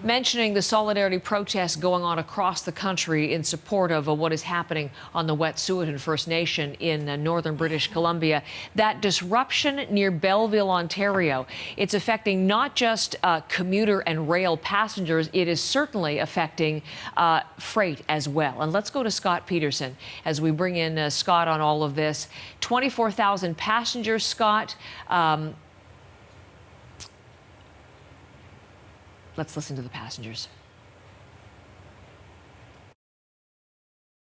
Mentioning the solidarity protests going on across the country in support of what is happening on the Wet'suwet'en First Nation in northern British Columbia. That disruption near Belleville, Ontario, it's affecting not just commuter and rail passengers, it is certainly affecting freight as well. And let's go to Scott Peterson as we bring in Scott on all of this. 24,000 passengers, Scott. Let's listen to the passengers.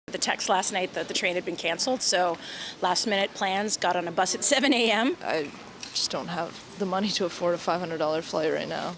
The text last night that the train had been canceled, so last minute plans, got on a bus at 7 a.m. I just don't have the money to afford a $500 flight right now.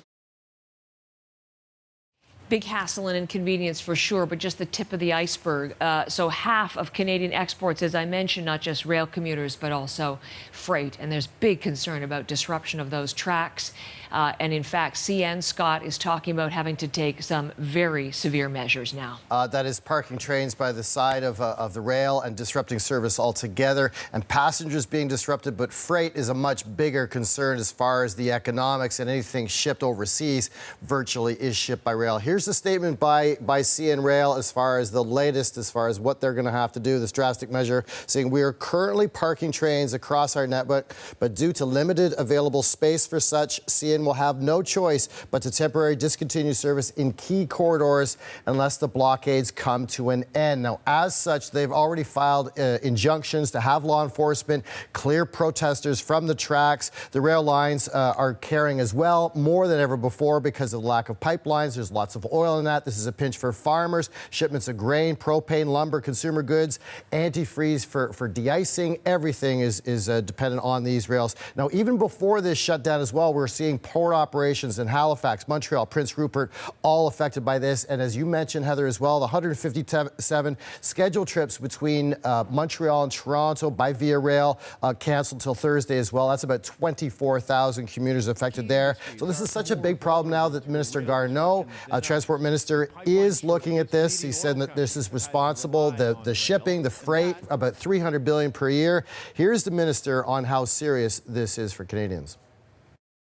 Big hassle and inconvenience for sure, but just the tip of the iceberg. So half of Canadian exports, as I mentioned, not just rail commuters, but also freight. And there's big concern about disruption of those tracks. And in fact, CN, Scott, is talking about having to take some very severe measures now. That is parking trains by the side of the rail and disrupting service altogether, and passengers being disrupted. But freight is a much bigger concern as far as the economics, and anything shipped overseas virtually is shipped by rail. Here's the statement by CN Rail as far as the latest, as far as what they're going to have to do, this drastic measure, saying we are currently parking trains across our network, but due to limited available space for such, CN will have no choice but to temporarily discontinue service in key corridors unless the blockades come to an end. Now, as such, they've already filed injunctions to have law enforcement clear protesters from the tracks. The rail lines are carrying as well, more than ever before because of the lack of pipelines. There's lots of oil in that. This is a pinch for farmers. Shipments of grain, propane, lumber, consumer goods, antifreeze for de-icing. Everything is dependent on these rails. Now, even before this shutdown as well, we're seeing port operations in Halifax, Montreal, Prince Rupert, all affected by this. And as you mentioned, Heather, as well, the 157 scheduled trips between Montreal and Toronto by via rail canceled till Thursday as well. That's about 24,000 commuters affected there. So this is such a big problem now that Minister Garneau, Transport Minister, is looking at this. He said that this is responsible, the shipping, the freight, about $300 billion per year. Here's the minister on how serious this is for Canadians.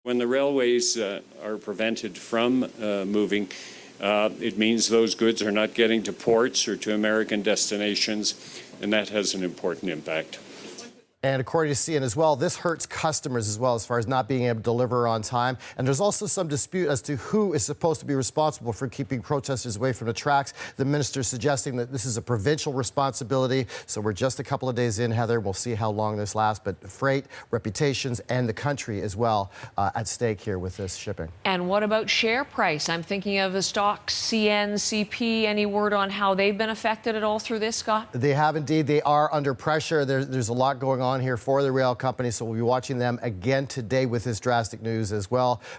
When the railways are prevented from moving, it means those goods are not getting to ports or to American destinations, and that has an important impact. And according to CN as well, this hurts customers as well as far as not being able to deliver on time. And there's also some dispute as to who is supposed to be responsible for keeping protesters away from the tracks. The minister suggesting that this is a provincial responsibility. So we're just a couple of days in, Heather. We'll see how long this lasts. But freight, reputations, and the country as well at stake here with this shipping. And what about share price? I'm thinking of the stocks, CN, CP. Any word on how they've been affected at all through this, Scott? They have indeed. They are under pressure. There's a lot going on here for the rail company, so we'll be watching them again today with this drastic news as well.